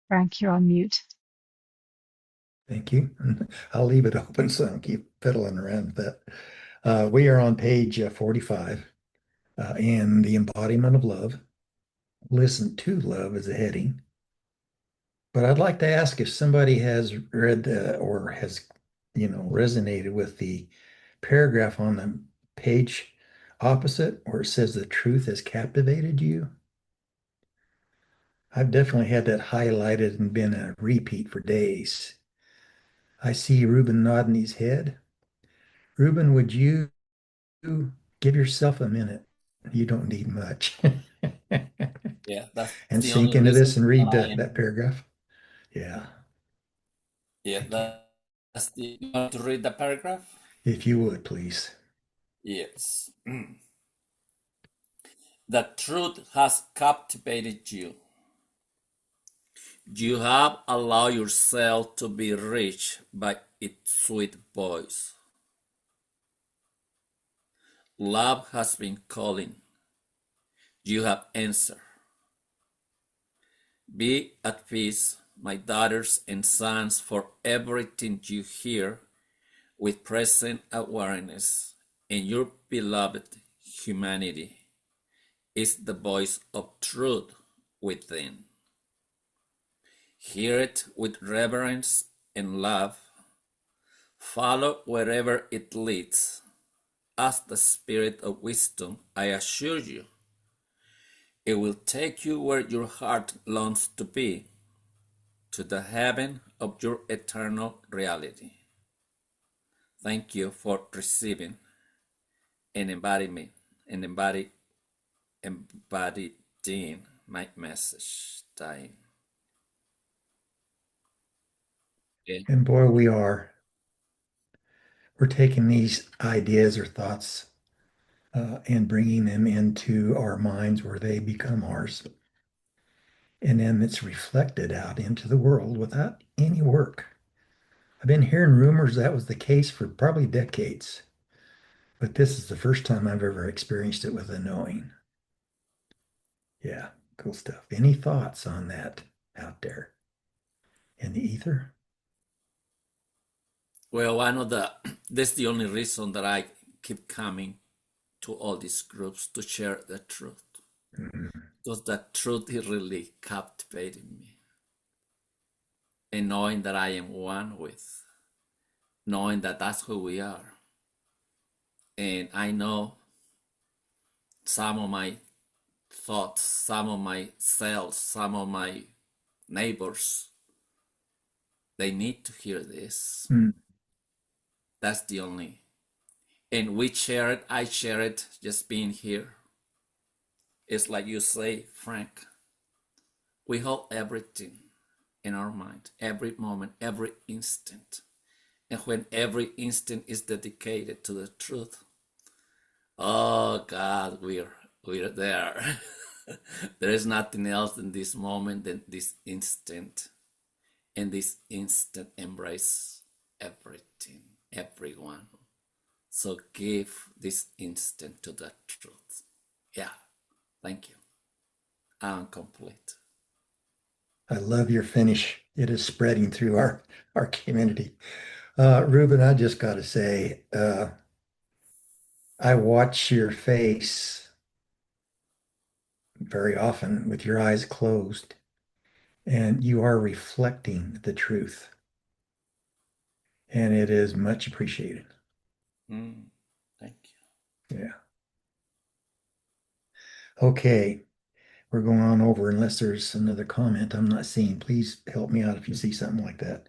Frank, you're on mute. Thank you. I'll leave it open so I don't keep fiddling around with that. We are on page 45 and the embodiment of love. Listen to love is a heading. But I'd like to ask if somebody has read or has, resonated with the paragraph on the page opposite where it says the truth has captivated you. I've definitely had that highlighted and been a repeat for days. I see Ruben nodding his head. Ruben, would you give yourself a minute? You don't need much. Yeah, that's And the only sink into reason this and that read I that am. paragraph. Yeah, Yeah, thank you. that's the. You want to read the paragraph? If you would, please. Yes. The truth has captivated you. You have allowed yourself to be reached by its sweet voice. Love has been calling. You have answered. Be at peace, my daughters and sons, for everything you hear with present awareness, and your beloved humanity is the voice of truth within. Hear it with reverence and love. Follow wherever it leads. Ask the Spirit of wisdom, I assure you, it will take you where your heart longs to be, to the heaven of your eternal reality. Thank you for receiving an embodiment, an embodying my message. Dying. Okay. And boy, we are. We're taking these ideas or thoughts and bringing them into our minds where they become ours. And then it's reflected out into the world without any work. I've been hearing rumors that was the case for probably decades, but this is the first time I've ever experienced it with a knowing. Yeah, cool stuff. Any thoughts on that out there in the ether? Well, one of the that's the only reason that I keep coming to all these groups to share the truth. Mhm. Because the truth is really captivating me. And knowing that I am one with, knowing that that's who we are. And I know some of my thoughts, some of my cells, some of my neighbors, they need to hear this. Mm. That's the only. And we share it, I share it, just being here. It's like you say, Frank, we hold everything in our mind, every moment, every instant. And when every instant is dedicated to the truth, oh God, we're there. There is nothing else in this moment than this instant. And this instant embrace everything, everyone. So give this instant to the truth. Yeah, thank you. I'm complete. I love your finish. It is spreading through our community. Ruben, I just got to say, I watch your face very often with your eyes closed, and you are reflecting the truth, and it is much appreciated. Thank Yeah. Okay, we're going on over unless there's another comment I'm not seeing. Please help me out if you see something like that.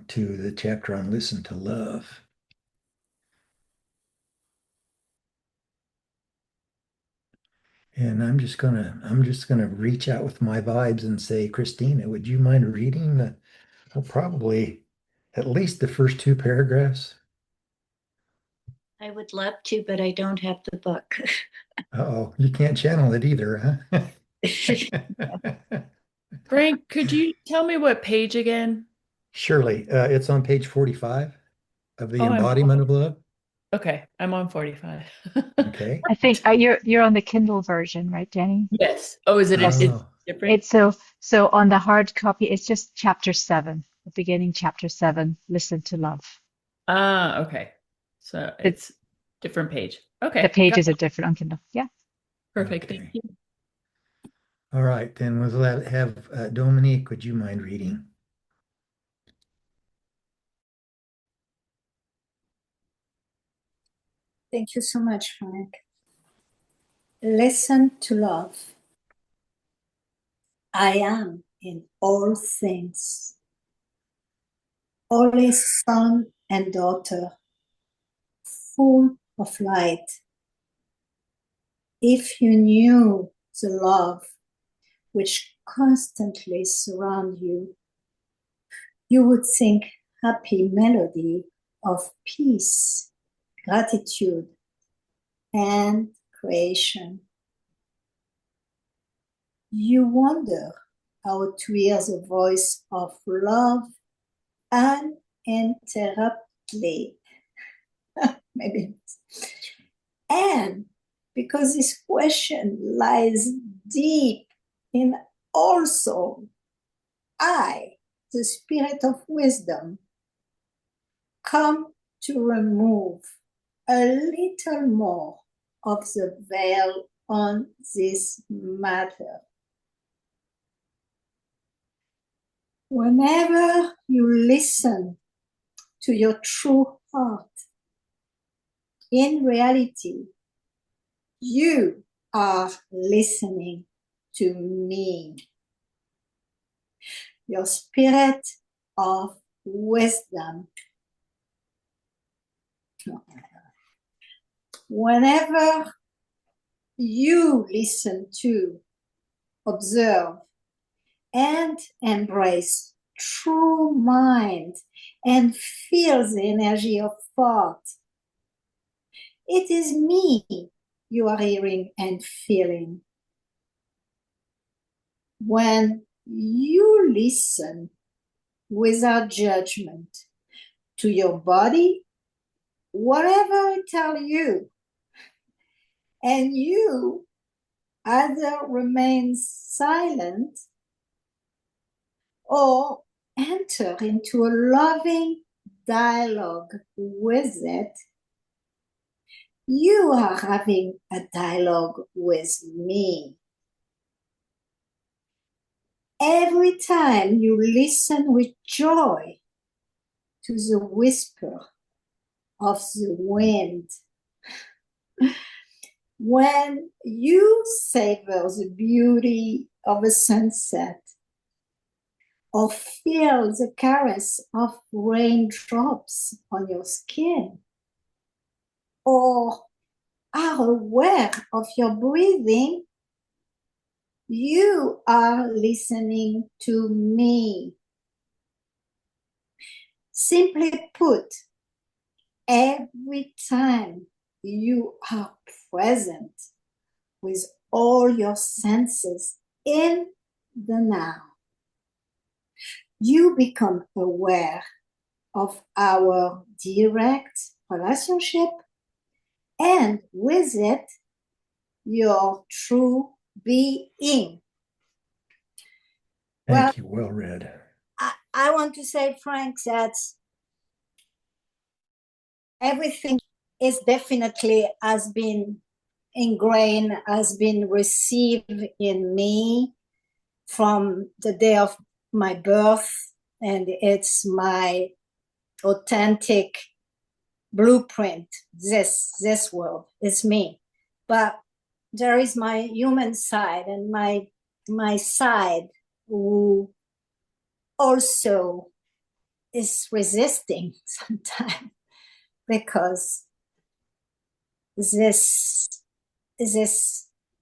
To the chapter on Listen to Love. And I'm just gonna reach out with my vibes and say, Christina, would you mind reading probably at least the first two paragraphs? I would love to, but I don't have the book. Uh-oh, you can't channel it either, huh? Frank, could you tell me what page again? Surely, it's on page 45 of the Oh, embodiment of love. okay. I'm on 45. Okay. I think you're on the Kindle version, right, Danny? Yes. Oh, is it? Yes. It's Oh, Different. It's so on the hard copy, it's just chapter 7, the beginning chapter 7, Listen to Love. Ah, okay. So The, it's different page. the Okay, got pages are it. different on Kindle. Yeah. Perfect. Thank Okay. you. All right, then we'll have Dominique, would you mind reading? Thank you so much, Frank. Listen to love. I am in all things. Holy son and daughter, full of light. If you knew the love which constantly surrounds you, you would sing happy melody of peace, gratitude, and creation. You wonder how to hear the voice of love uninterruptedly. Maybe. And because this question lies deep in also I, the spirit of wisdom, come to remove a little more of the veil on this matter. Whenever you listen to your true heart, in reality, you are listening to me, your spirit of wisdom. Whenever you listen to, observe, and embrace true mind and feel the energy of thought, it is me you are hearing and feeling. When you listen without judgment to your body, whatever it tells you, and you either remain silent or enter into a loving dialogue with it, you are having a dialogue with me. Every time you listen with joy to the whisper of the wind, when you savor the beauty of a sunset, or feel the caress of raindrops on your skin, or are aware of your breathing, you are listening to me. Simply put, every time you are present with all your senses in the now, you become aware of our direct relationship, and with it, your true being. Thank you, well read. I want to say, Frank, that everything is definitely has been ingrained, has been received in me from the day of my birth, and it's my authentic blueprint. This world is me, but there is my human side and my side who also is resisting sometimes, because this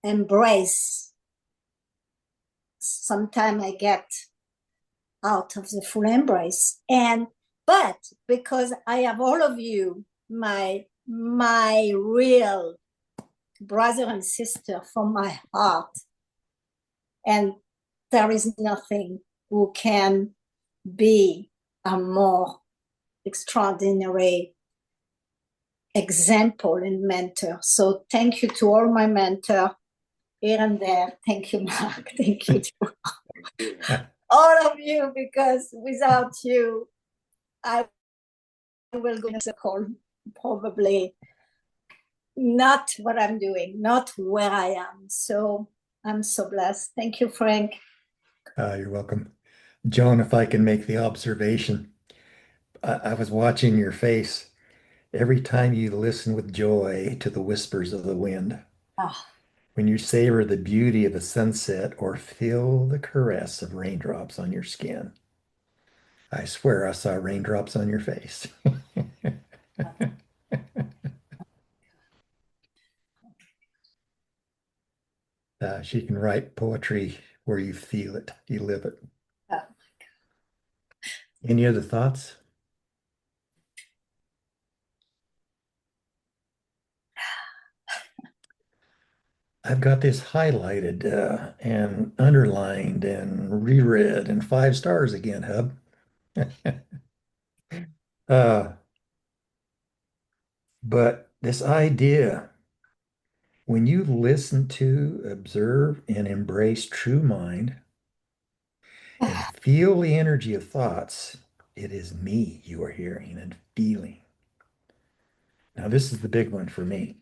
embrace, sometimes I get out of the full embrace, but because I have all of you, my real brother and sister from my heart, and there is nothing who can be a more extraordinary example and mentor. So thank you to all my mentor here and there. Thank you, Mark. Thank you to all of you, because without you, I will go in a circle, probably not what I'm doing, not where I am. So I'm so blessed. Thank you, Frank. You're welcome. Joan, if I can make the observation, I was watching your face every time you listen with joy to the whispers of the wind, Oh, when you savor the beauty of a sunset or feel the caress of raindrops on your skin. I swear I saw raindrops on your face. She can write poetry where you feel it, you live it. oh. Any other thoughts? I've got this highlighted and underlined and reread and 5 stars again, Hub. uh, but this idea, when you listen to, observe, and embrace true mind and feel the energy of thoughts, it is me you are hearing and feeling. Now, this is the big one for me.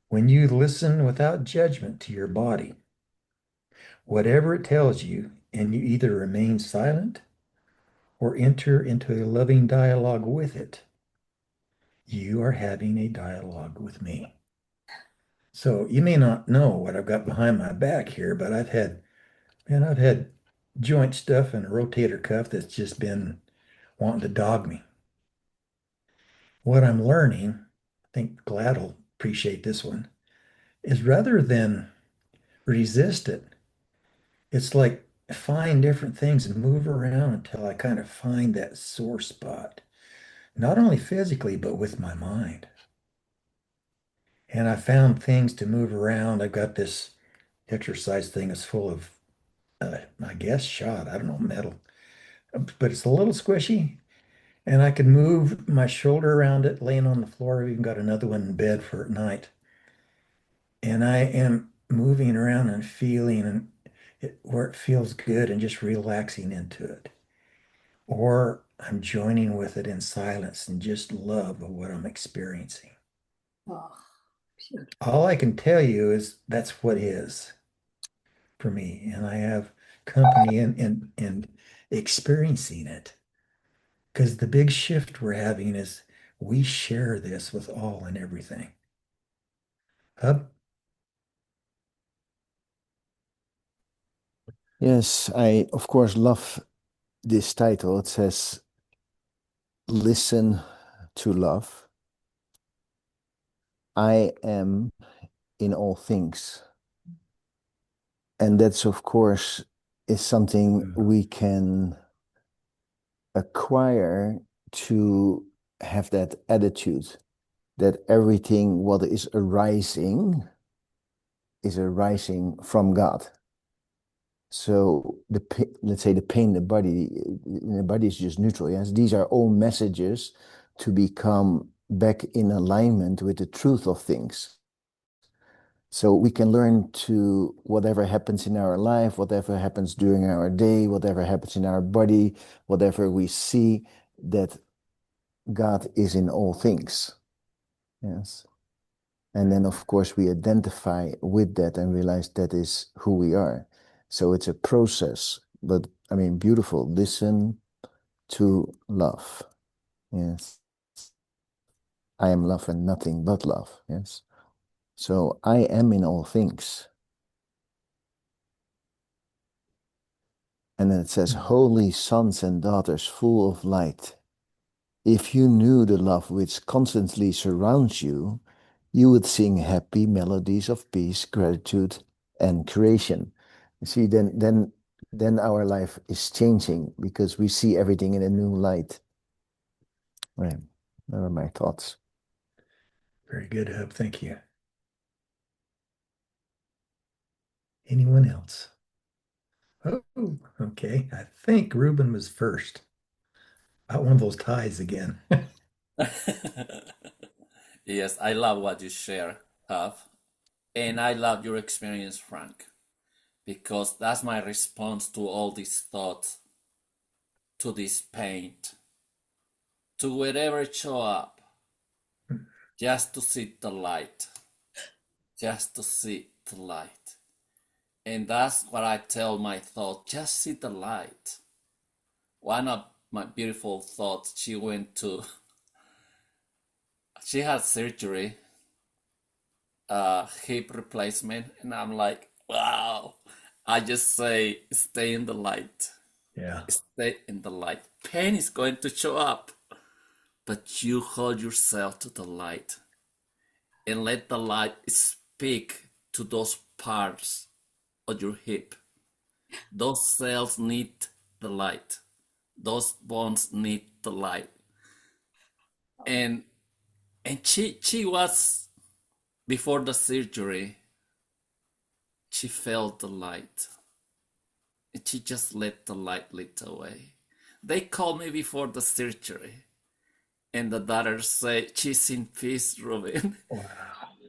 When you listen without judgment to your body, whatever it tells you, and you either remain silent or enter into a loving dialogue with it, you are having a dialogue with me. So you may not know what I've got behind my back here, but I've had joint stuff and a rotator cuff that's just been wanting to dog me. What I'm learning, I think Glad will appreciate this one, is rather than resist it, it's like find different things and move around until I kind of find that sore spot, not only physically, but with my mind. And I found things to move around. I've got this exercise thing that's full of, I guess, shot, I don't know, metal, but it's a little squishy. And I can move my shoulder around it, laying on the floor. I've even got another one in bed for at night. And I am moving around and feeling where it feels good and just relaxing into it. Or I'm joining with it in silence and just love of what I'm experiencing. Oh, beautiful. All I can tell you is that's what is for me. And I have company in experiencing it. Because the big shift we're having is we share this with all and everything. Hub? Yes, I of course love this title. It says, Listen to Love. I am in all things. And that's, of course, is something we can acquire to have that attitude that everything what is arising from God. So let's say the pain in the body is just neutral. Yes, these are all messages to become back in alignment with the truth of things. So we can learn to whatever happens in our life, whatever happens during our day, whatever happens in our body, whatever we see, that God is in all things. Yes. And then, of course, we identify with that and realize that is who we are. So it's a process, but I mean, beautiful. Listen to love. Yes. I am love and nothing but love. Yes. So I am in all things. And then it says, holy sons and daughters full of light. If you knew the love which constantly surrounds you, you would sing happy melodies of peace, gratitude, and creation. You see, then our life is changing because we see everything in a new light. Right. Those are my thoughts. Very good, Hub. Thank you. Anyone else? Oh, okay. I think Ruben was first. About one of those ties again. Yes, I love what you share, Huff. And I love your experience, Frank, because that's my response to all these thoughts, to this pain, to wherever it show up, just to see the light, just to see the light. And that's what I tell my thought, just see the light. One of my beautiful thoughts, she had surgery, hip replacement, and I'm like, wow. I just say, stay in the light. Yeah. Stay in the light. Pain is going to show up, but you hold yourself to the light and let the light speak to those parts of your hip. Those cells need the light. Those bones need the light. And she was, before the surgery, she felt the light. And she just let the light lead away. They called me before the surgery. And the daughter said, she's in peace, Ruben. Wow.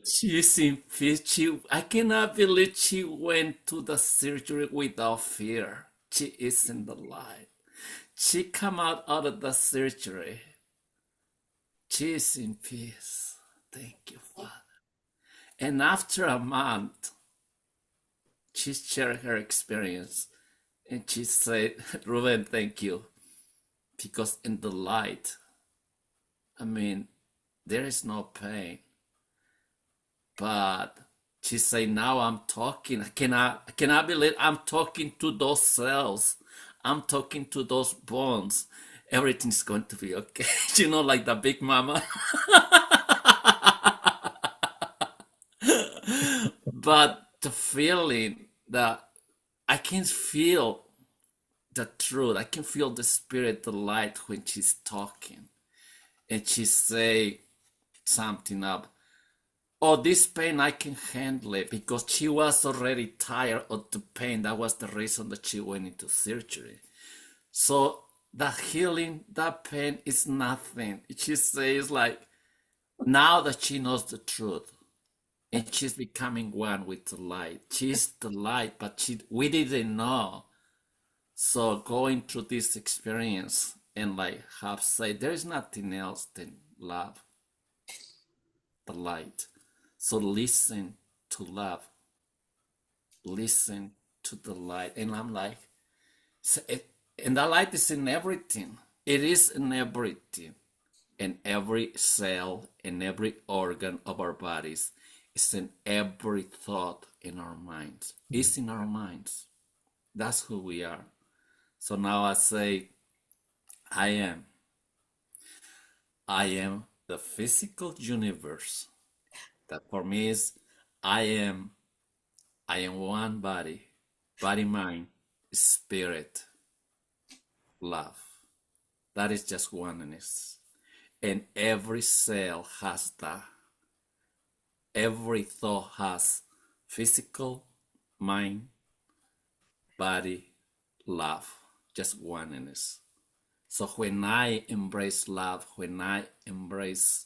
She's in peace. I cannot believe she went to the surgery without fear. She is in the light. She come out of the surgery. She is in peace. Thank you, Father. And after a month, she shared her experience. And she said, Ruben, thank you. Because in the light, there is no pain. But she said, now I'm talking. I cannot believe I'm talking to those cells. I'm talking to those bones. Everything's going to be okay. Like the big mama. But the feeling that I can feel the truth. I can feel the spirit, the light when she's talking. And she say something up. Oh, this pain, I can handle it, because she was already tired of the pain. That was the reason that she went into surgery. So the healing, that pain is nothing. She says, like, now that she knows the truth, and she's becoming one with the light. She's the light, but we didn't know. So going through this experience and have said, there is nothing else than love, the light. So listen to love, listen to the light. And I'm like, and the light is in everything. It is in everything. In every cell, in every organ of our bodies. It's in every thought in our minds. It's in our minds. That's who we are. So now I say, I am the physical universe. That for me is, I am one body, mind, spirit, love. That is just oneness. And every cell has that. Every thought has physical, mind, body, love, just oneness. So when I embrace love, when I embrace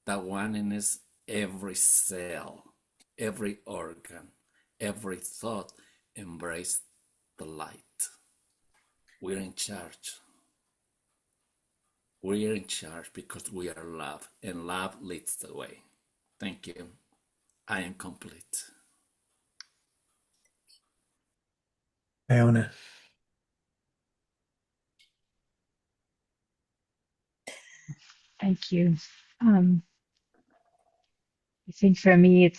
that oneness, every cell, every organ, every thought embrace the light. We're in charge. We're in charge because we are love, and love leads the way. Thank you. I am complete. Iona. Thank you. I think for me,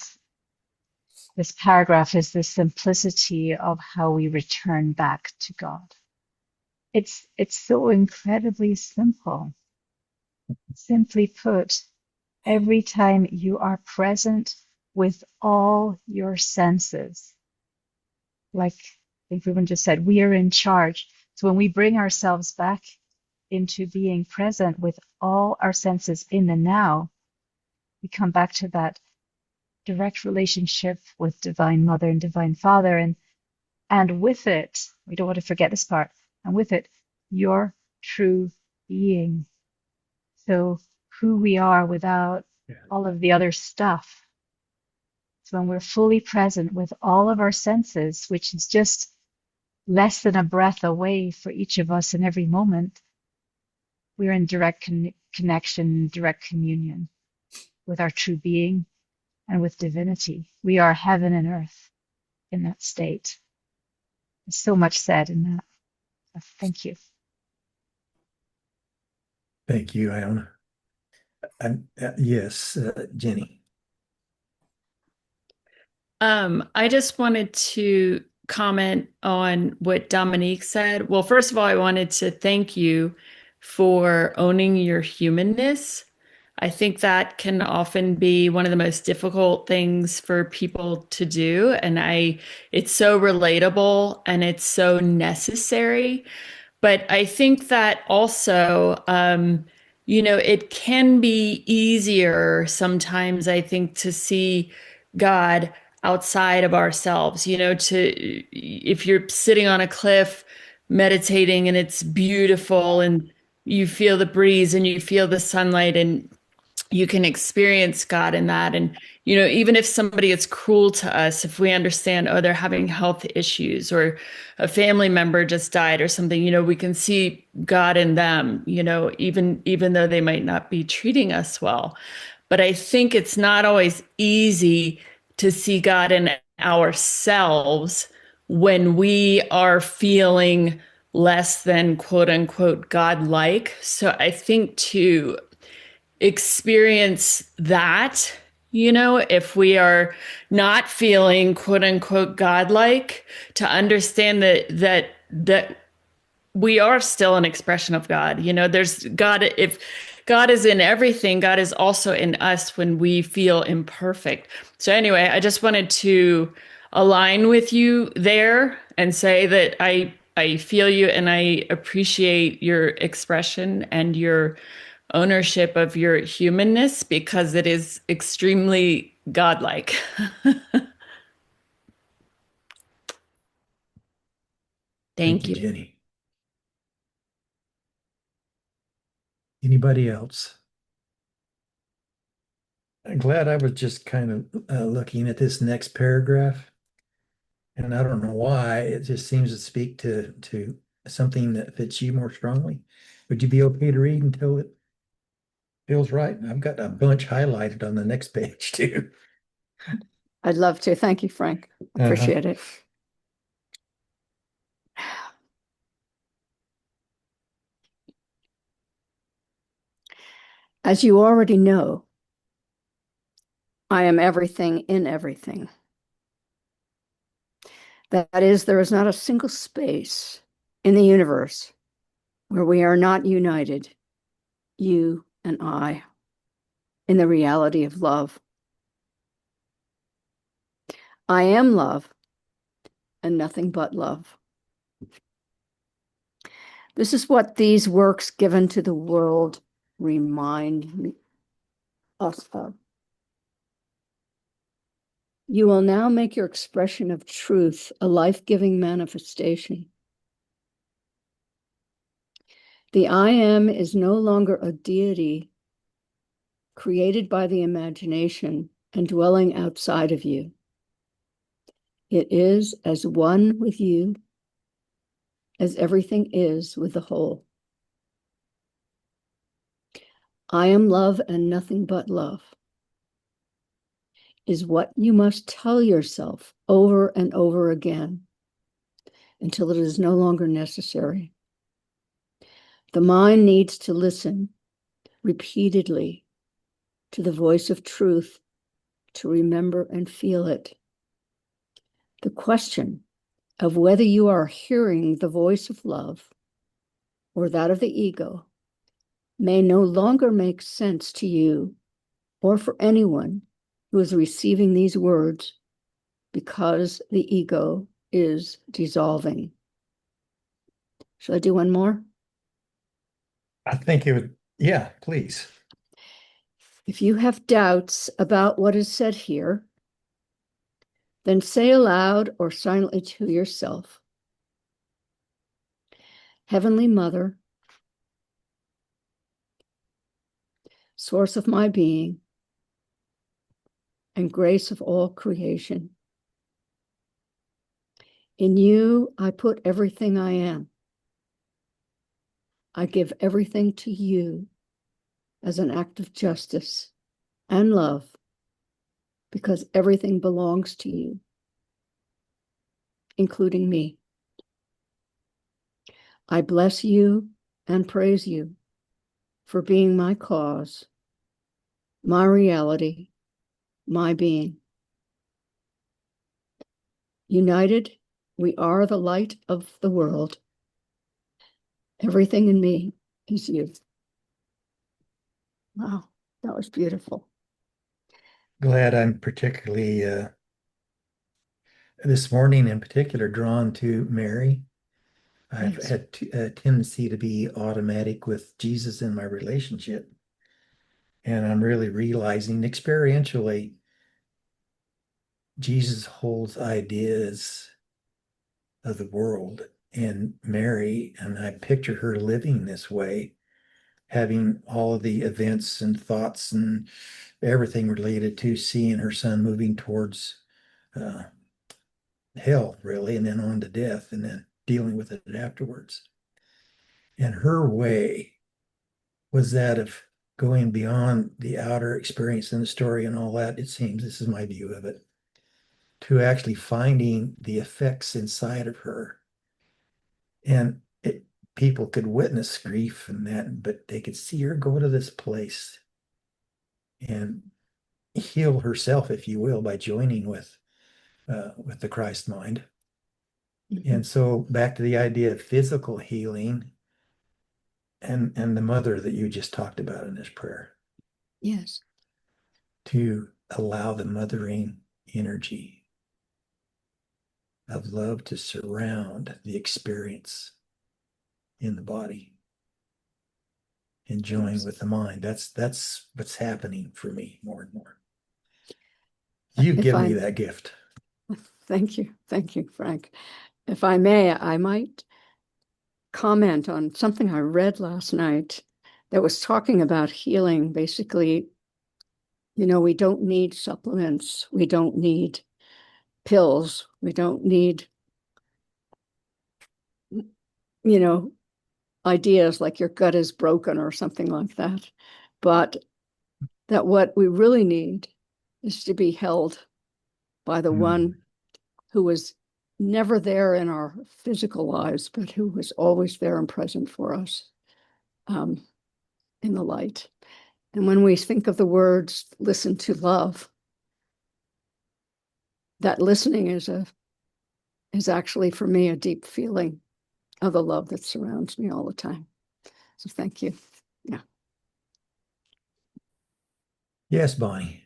this paragraph is the simplicity of how we return back to God. It's so incredibly simple. Simply put, every time you are present with all your senses, like I think Ruben just said, we are in charge. So when we bring ourselves back into being present with all our senses in the now, we come back to that direct relationship with Divine Mother and Divine Father, and with it, we don't want to forget this part, and with it, your true being. So who we are without all of the other stuff. So when we're fully present with all of our senses, which is just less than a breath away for each of us in every moment, we're in direct connection, direct communion with our true being and with divinity. We are heaven and earth in that state. There's so much said in that. Thank you. Thank you, Iona. Yes, Jenny. I just wanted to comment on what Dominique said. Well, first of all, I wanted to thank you for owning your humanness. I think that can often be one of the most difficult things for people to do. And it's so relatable and it's so necessary. But I think that also, it can be easier sometimes, I think, to see God outside of ourselves, if you're sitting on a cliff meditating and it's beautiful and you feel the breeze and you feel the sunlight and you can experience God in that. And, even if somebody is cruel to us, if we understand, oh, they're having health issues or a family member just died or something, we can see God in them, even though they might not be treating us well. But I think it's not always easy to see God in ourselves when we are feeling less than quote unquote God-like. So I think to experience that, if we are not feeling quote unquote godlike, to understand that we are still an expression of God. There's God. If God is in everything, God is also in us when we feel imperfect. So anyway, I just wanted to align with you there and say that I feel you and I appreciate your expression and your ownership of your humanness because it is extremely godlike. Thank Thank you, you. Jenny. Anybody else? I'm glad I was just kind of looking at this next paragraph, and I don't know why it just seems to speak to something that fits you more strongly. Would you be okay to read until it feels right? I've got a bunch highlighted on the next page too. I'd love to. Thank you, Frank. Appreciate it. As you already know, I am everything in everything. That is, there is not a single space in the universe where we are not united, you and I, in the reality of love. I am love and nothing but love. This is what these works given to the world remind us of. You will now make your expression of truth a life-giving manifestation. The I am is no longer a deity created by the imagination and dwelling outside of you. It is as one with you as everything is with the whole. I am love and nothing but love is what you must tell yourself over and over again until it is no longer necessary. The mind needs to listen repeatedly to the voice of truth to remember and feel it. The question of whether you are hearing the voice of love or that of the ego may no longer make sense to you or for anyone who is receiving these words because the ego is dissolving. Shall I do one more? I think it would, yeah, please. If you have doubts about what is said here, then say aloud or silently to yourself, Heavenly Mother, source of my being, and grace of all creation. In you, I put everything I am. I give everything to you as an act of justice and love, because everything belongs to you, including me. I bless you and praise you for being my cause, my reality, my being. United, we are the light of the world. Everything in me is you. Wow, that was beautiful. Glad I'm particularly this morning in particular drawn to Mary. I've Yes. had a tendency to be automatic with Jesus in my relationship. And I'm really realizing experientially, Jesus holds ideas of the world and Mary, and I picture her living this way, having all of the events and thoughts and everything related to seeing her son moving towards uh, hell, really, and then on to death, and then dealing with it afterwards. And her way was that of going beyond the outer experience in the story and all that. It seems, this is my view of it, to actually finding the effects inside of her. And people could witness grief and that, but they could see her go to this place and heal herself, if you will, by joining with the Christ mind. Mm-hmm. And so back to the idea of physical healing and the mother that you just talked about in this prayer. Yes. To allow the mothering energy of love to surround the experience in the body, enjoying Yes. with the mind. That's what's happening for me more and more. You give me that gift. Thank you. Thank you, Frank. If I may, I might comment on something I read last night that was talking about healing. Basically, we don't need supplements. We don't need pills. We don't need, ideas like your gut is broken or something like that. But that what we really need is to be held by the one who was never there in our physical lives, but who was always there and present for us in the light. And when we think of the words, listen to love, that listening is actually for me a deep feeling of the love that surrounds me all the time. So thank you. Yeah. Yes, Bonnie.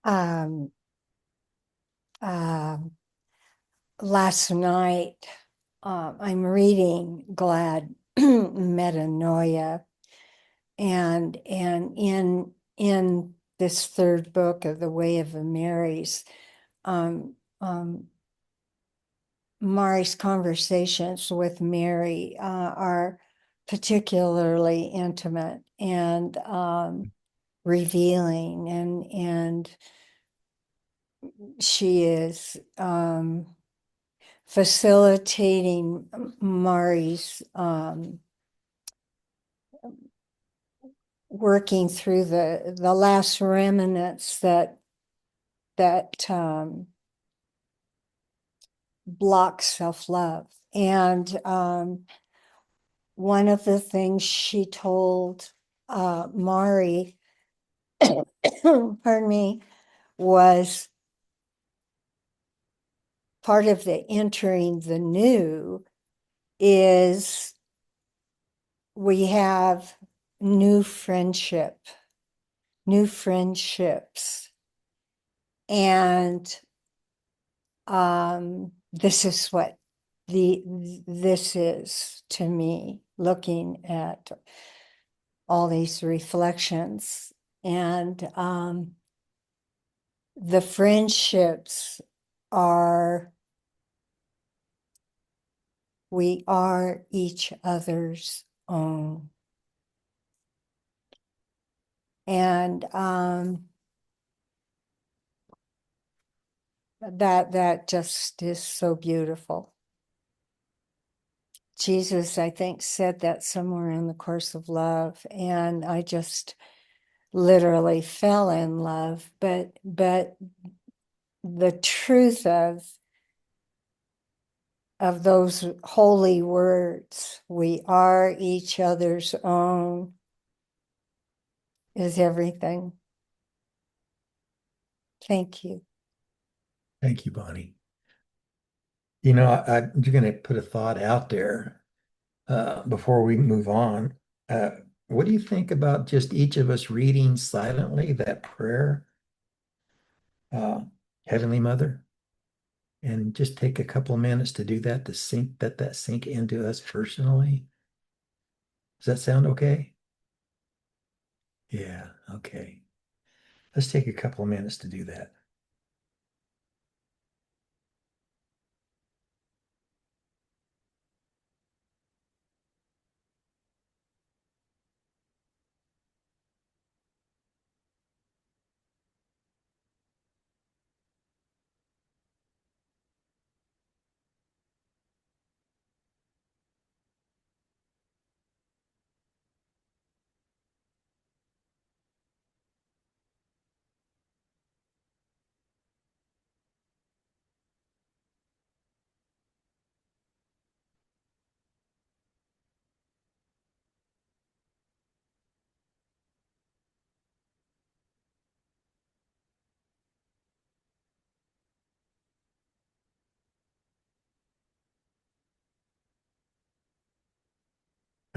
Um, last night, I'm reading Glad Metanoia, and in this third book of the Way of the Marys, Mari's conversations with Mary are particularly intimate and revealing, and she is facilitating Mari's working through the last remnants that block self-love. And one of the things she told Mari, pardon me, was part of the entering the new is we have new friendships. And this is what this is to me, looking at all these reflections. And the friendships are, we are each other's own. And that just is so beautiful. Jesus, I think, said that somewhere in the Course of Love, and I just literally fell in love. But the truth of those holy words, we are each other's own, is everything. Thank you. Thank you, Bonnie. You know, I'm going to put a thought out there before we move on. Uh, what do you think about just each of us reading silently that prayer, uh, Heavenly Mother, and just take a couple of minutes to do that to that sink into us personally? Does that sound okay? Yeah, okay. Let's take a couple of minutes to do that.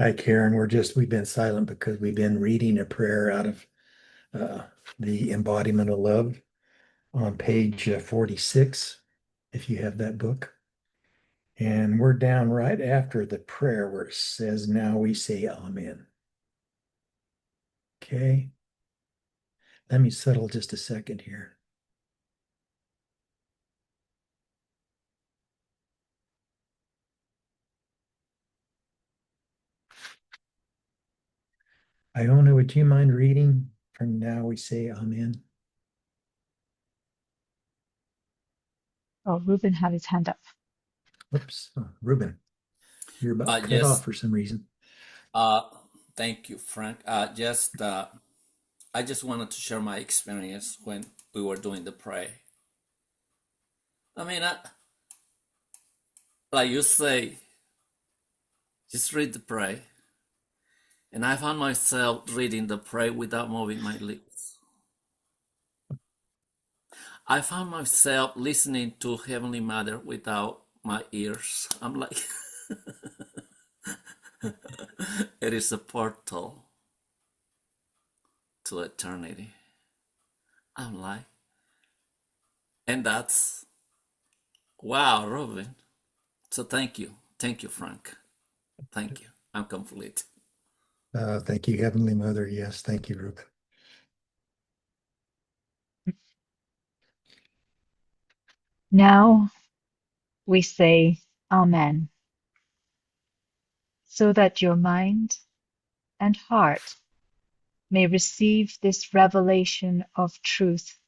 Hi, Karen. We've been silent because we've been reading a prayer out of uh, the Embodiment of Love on page 46, if you have that book. And we're down right after the prayer where it says, now we say Amen. Okay. Let me settle just a second here. Iona, would you mind reading from now we say Amen? Oh, Ruben had his hand up. Whoops. Oh, Ruben, you're about cut Yes. off for some reason. Thank you, Frank. I just wanted to share my experience when we were doing the pray. I mean, like you say, just read the pray. And I found myself reading the pray without moving my lips. I found myself listening to Heavenly Mother without my ears. I'm like, it is a portal to eternity. I'm like, and that's, wow, Robin. So thank you. Thank you, Frank. Thank you. I'm complete. Thank you, Heavenly Mother. Yes, thank you, Ruben. Now we say Amen, so that your mind and heart may receive this revelation of truth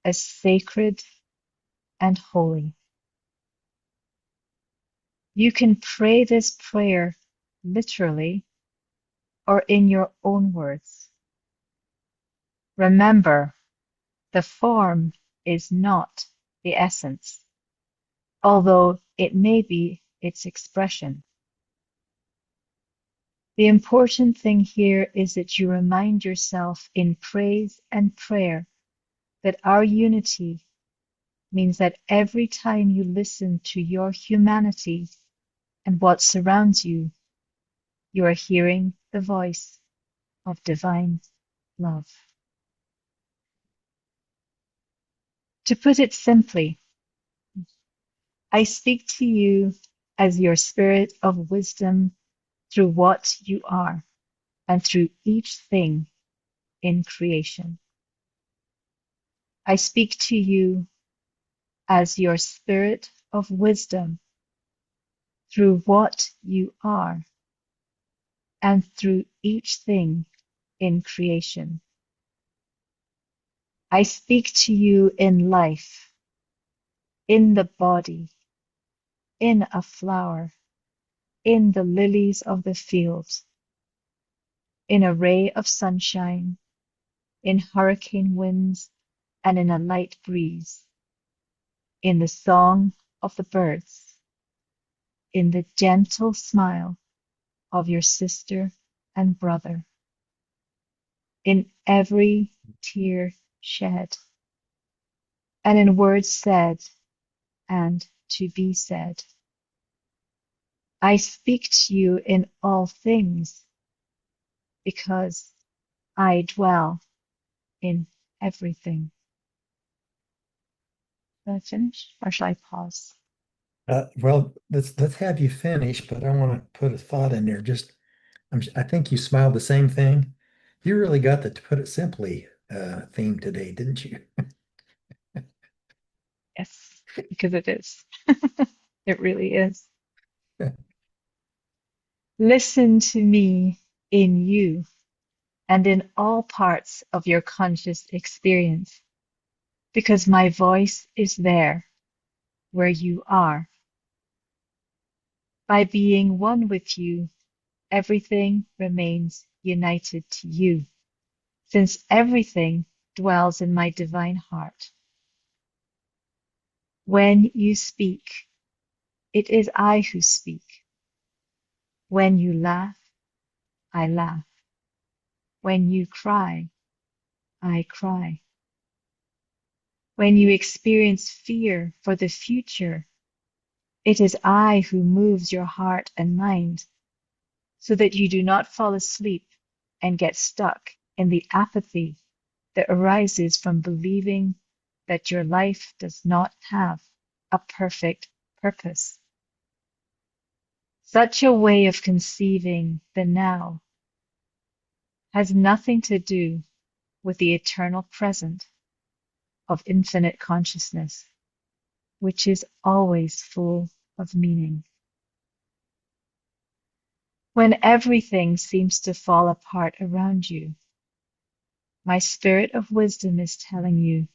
as sacred and holy. You can pray this prayer literally or in your own words. Remember, the form is not the essence, although it may be its expression. The important thing here is that you remind yourself in praise and prayer that our unity means that every time you listen to your humanity and what surrounds you, you are hearing the voice of divine love. To put it simply, I speak to you as your spirit of wisdom through what you are and through each thing in creation. I speak to you as your spirit of wisdom through what you are and through each thing in creation. I speak to you in life, in the body, in a flower, in the lilies of the field, in a ray of sunshine, in hurricane winds, and in a light breeze, in the song of the birds, in the gentle smile of your sister and brother, in every tear shed, and in words said and to be said. I speak to you in all things because I dwell in everything. Shall I finish or shall I pause? Well, let's have you finish, but I want to put a thought in there. I think you smiled the same thing. You really got the, to put it simply, theme today, didn't you? Yes, because it is. It really is. Listen to me in you and in all parts of your conscious experience, because my voice is there where you are. By being one with you, everything remains united to you, since everything dwells in my divine heart. When you speak, it is I who speak. When you laugh, I laugh. When you cry, I cry. When you experience fear for the future, it is I who moves your heart and mind so that you do not fall asleep and get stuck in the apathy that arises from believing that your life does not have a perfect purpose. Such a way of conceiving the now has nothing to do with the eternal present of infinite consciousness, which is always full of meaning. When everything seems to fall apart around you, my spirit of wisdom is telling you,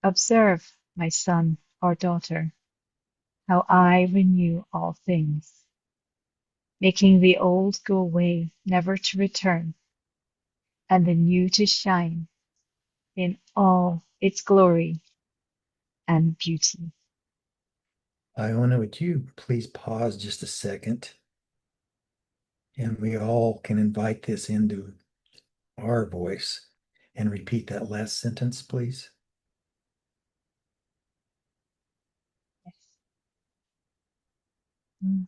observe, my son or daughter, how I renew all things, making the old go away, never to return, and the new to shine in all its glory and beauty. Iona, would you please pause just a second? And we all can invite this into our voice and repeat that last sentence, please. Yes. Mm.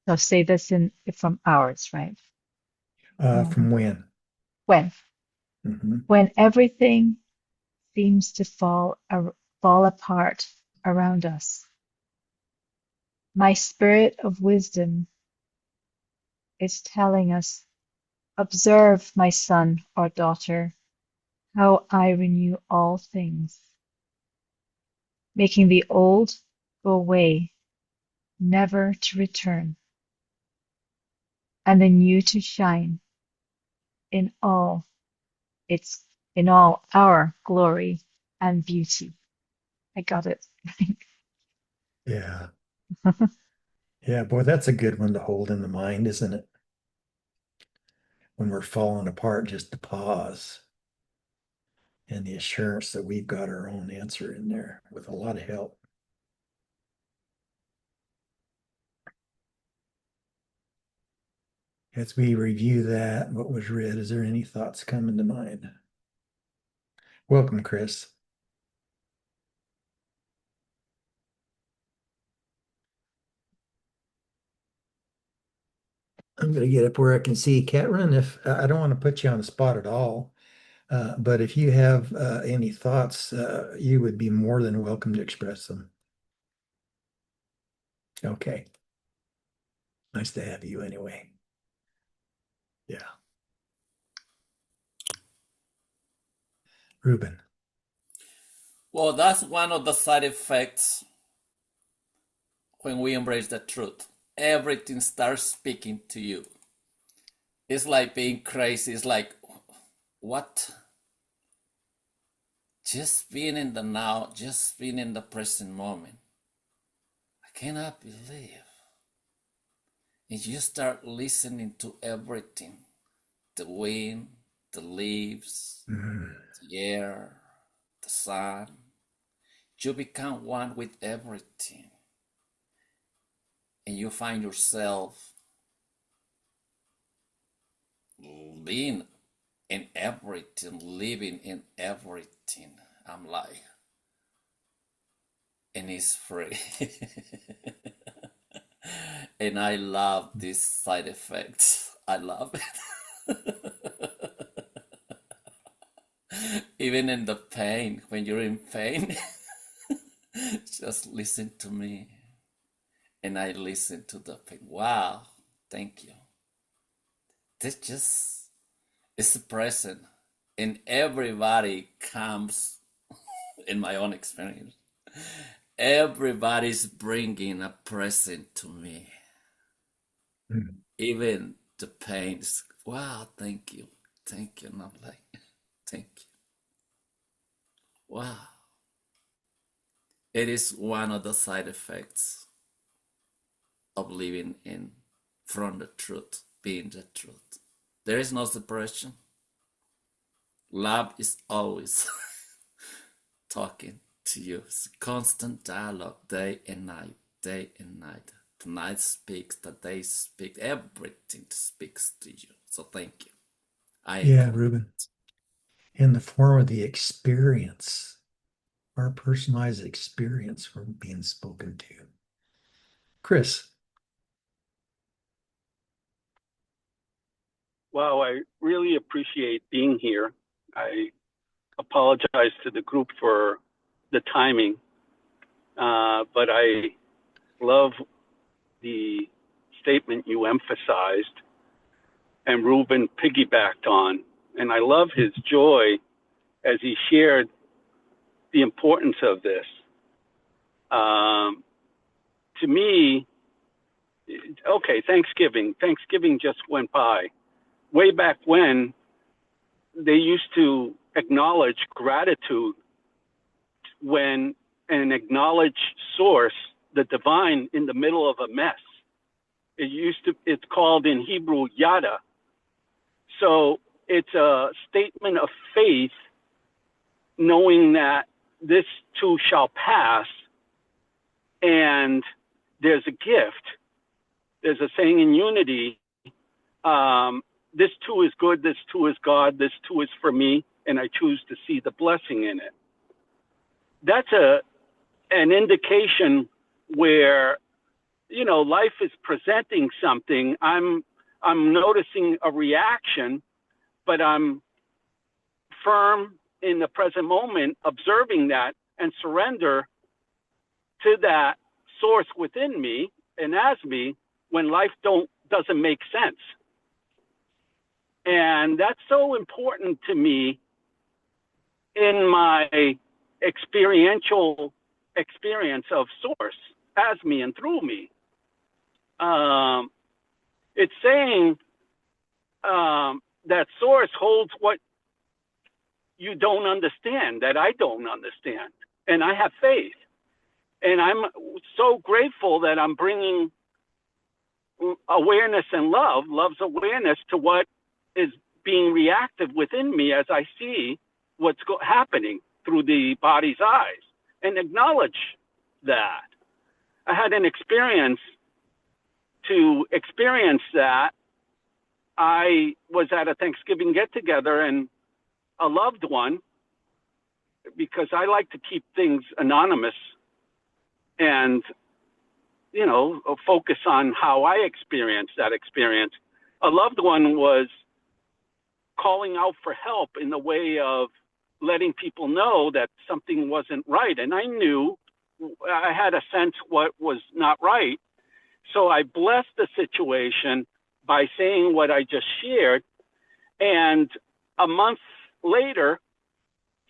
So say this in from ours, right? From when? When? Mhm. When everything seems to fall apart around us, my spirit of wisdom is telling us, observe, my son or daughter, how I renew all things, making the old go away, never to return, and the new to shine in all its in all our glory and beauty. I got it. Yeah. Yeah, boy, that's a good one to hold in the mind, isn't it? When we're falling apart, just to pause and the assurance that we've got our own answer in there with a lot of help. As we review that, what was read, is there any thoughts coming to mind? Welcome, Chris. I'm going to get up where I can see Catherine. If I don't want to put you on the spot at all, but if you have any thoughts, you would be more than welcome to express them. Okay. Nice to have you anyway. Yeah. Ruben. Well, that's one of the side effects when we embrace the truth. Everything starts speaking to you. It's like being crazy. It's like, what? Just being in the now, just being in the present moment. I cannot believe. And you start listening to everything, the wind, the leaves, the air, the sun. You become one with everything. And you find yourself being in everything, living in everything. I'm like, and it's free. And I love this side effect. I love it. Even in the pain, when you're in pain, just listen to me. And I listen to the pain. Wow, thank you. This just is present. And everybody comes, in my own experience, everybody's bringing a present to me. Even the pains. Wow, thank you. Thank you. Not like, thank you. Wow. It is one of the side effects of living in from the truth, being the truth. There is no separation. Love is always talking to you. It's a constant dialogue, day and night, day and night. The night speaks, the day speaks, everything speaks to you. So thank you. Yeah, Ruben. In the form of the experience, our personalized experience we're being spoken to. Chris. Wow, I really appreciate being here. I apologize to the group for the timing, but I love the statement you emphasized and Ruben piggybacked on. And I love his joy as he shared the importance of this. To me, okay, Thanksgiving just went by. Way back when, they used to acknowledge gratitude when an acknowledged source, the divine, in the middle of a mess. It's called in Hebrew, yada. So it's a statement of faith, knowing that this too shall pass, and there's a gift. There's a saying in Unity, this too is good, this too is God, this too is for me, and I choose to see the blessing in it. That's an indication where, you know, life is presenting something. I'm noticing a reaction, but I'm firm in the present moment, observing that and surrender to that source within me and as me when life doesn't make sense. And that's so important to me in my experiential experience of source as me and through me. It's saying that source holds what you don't understand, that I don't understand. And I have faith. And I'm so grateful that I'm bringing awareness and love's awareness to what is being reactive within me as I see what's happening through the body's eyes, and acknowledge that. I had an experience to experience that. I was at a Thanksgiving get-together, and a loved one, because I like to keep things anonymous and, you know, focus on how I experienced that experience. A loved one was calling out for help in the way of letting people know that something wasn't right. And I knew, I had a sense what was not right. So I blessed the situation by saying what I just shared. And a month later,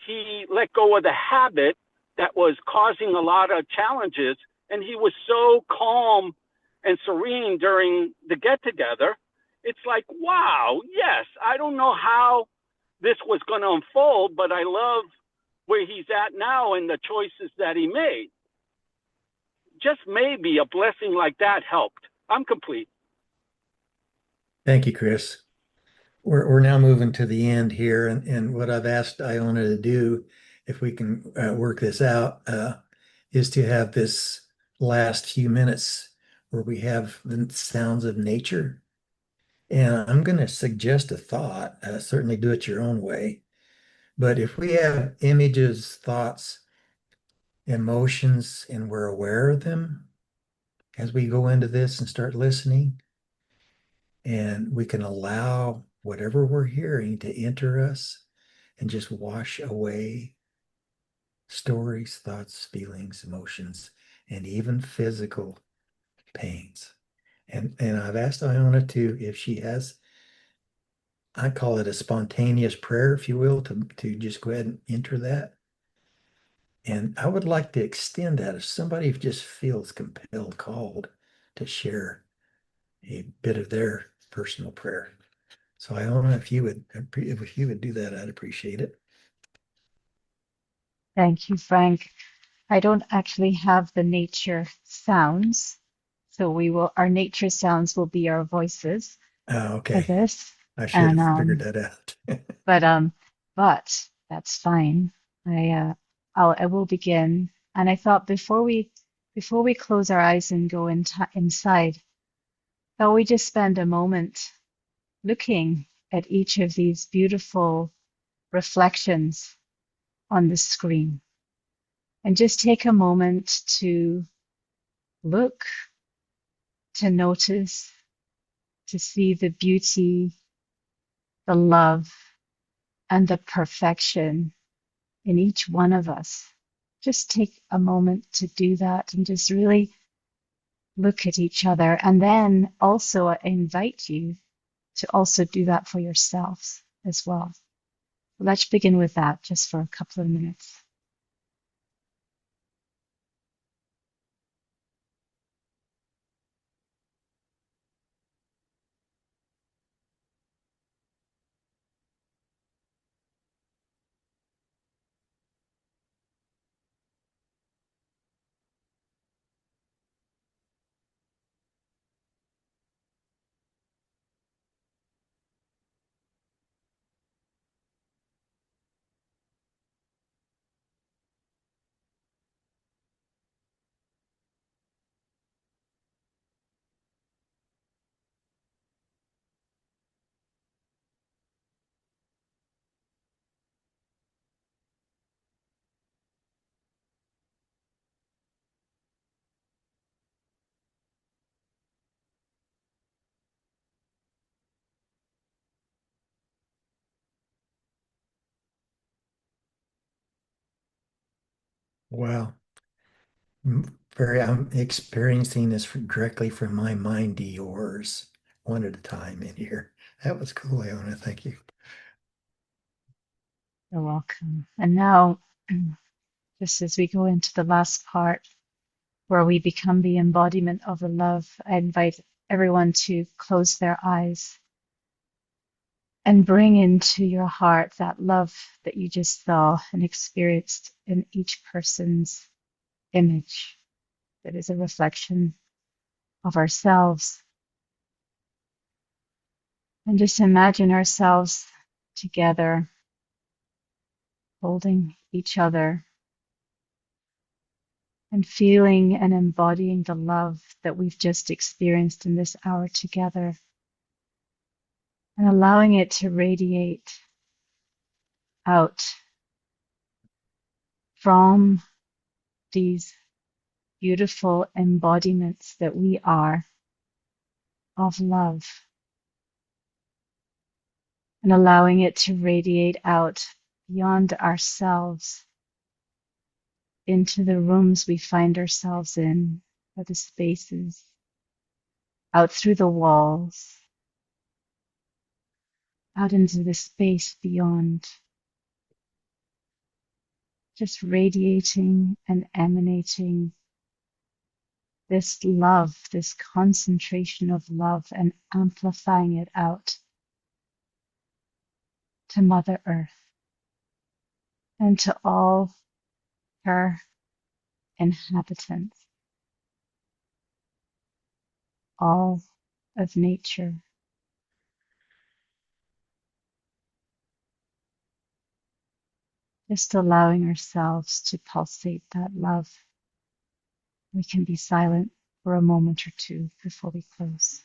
he let go of the habit that was causing a lot of challenges. And he was so calm and serene during the get together. it's like, wow, yes, I don't know how this was going to unfold, but I love where he's at now and the choices that he made. Just maybe a blessing like that helped. I'm complete. Thank you, Chris. We're now moving to the end here, and what I've asked Iona to do, if we can work this out, is to have this last few minutes where we have the sounds of nature. And I'm going to suggest a thought, certainly do it your own way. But if we have images, thoughts, emotions, and we're aware of them as we go into this and start listening, and we can allow whatever we're hearing to enter us and just wash away stories, thoughts, feelings, emotions, and even physical pains. And I've asked Iona to, if she has, I call it a spontaneous prayer, if you will, to just go ahead and enter that. And I would like to extend that if somebody just feels compelled, called to share a bit of their personal prayer. So Iona, if you would do that, I'd appreciate it. Thank you, Frank. I don't actually have the nature sounds, so our nature sounds will be our voices for Okay. this. I should And have figured that out. but that's fine. I will begin. And I thought before we close our eyes and go inside, thought we just spend a moment looking at each of these beautiful reflections on the screen, and just take a moment to look, to notice, to see the beauty, the love, and the perfection in each one of us. Just take a moment to do that and just really look at each other. And then also I invite you to also do that for yourselves as well. Let's begin with that just for a couple of minutes. Wow. I'm experiencing this directly from my mind to yours, one at a time in here. That was cool, Iona. Thank you. You're welcome. And now, just as we go into the last part where we become the embodiment of the love, I invite everyone to close their eyes and bring into your heart that love that you just saw and experienced in each person's image that is a reflection of ourselves. And just imagine ourselves together, holding each other and feeling and embodying the love that we've just experienced in this hour together, and allowing it to radiate out from these beautiful embodiments that we are of love, and allowing it to radiate out beyond ourselves into the rooms we find ourselves in, or the spaces, out through the walls, out into the space beyond, just radiating and emanating this love, this concentration of love, and amplifying it out to Mother Earth and to all her inhabitants, all of nature. Just allowing ourselves to pulsate that love. We can be silent for a moment or two before we close.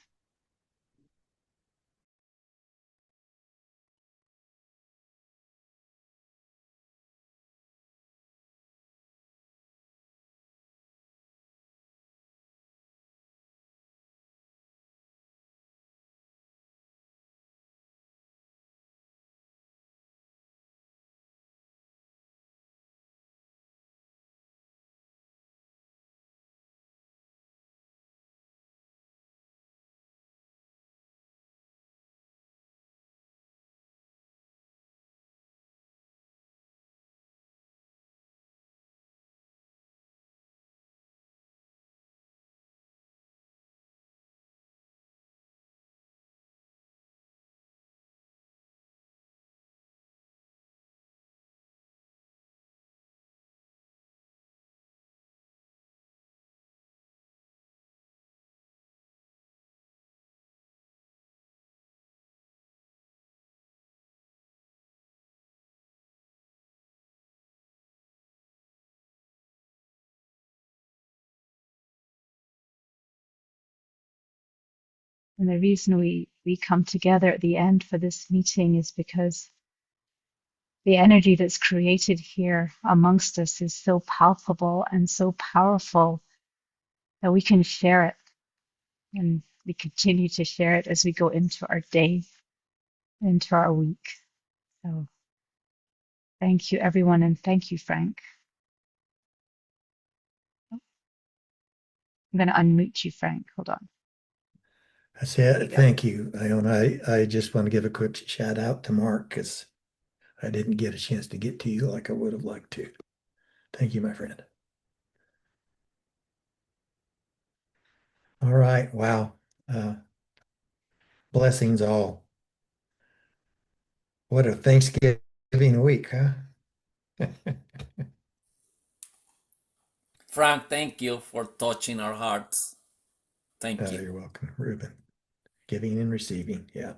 And the reason we come together at the end for this meeting is because the energy that's created here amongst us is so palpable and so powerful that we can share it. And we continue to share it as we go into our day, into our week. So thank you, everyone, and thank you, Frank. I'm going to unmute you, Frank. Hold on. That's it. Thank you, Iona. I just want to give a quick shout out to Mark because I didn't get a chance to get to you like I would have liked to. Thank you, my friend. All right. Wow. Blessings all. What a Thanksgiving week, huh? Frank, thank you for touching our hearts. Thank you. You're welcome, Ruben. Giving and receiving. Yeah.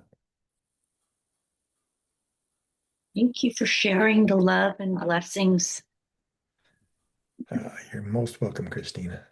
Thank you for sharing the love and blessings. You're most welcome, Christina.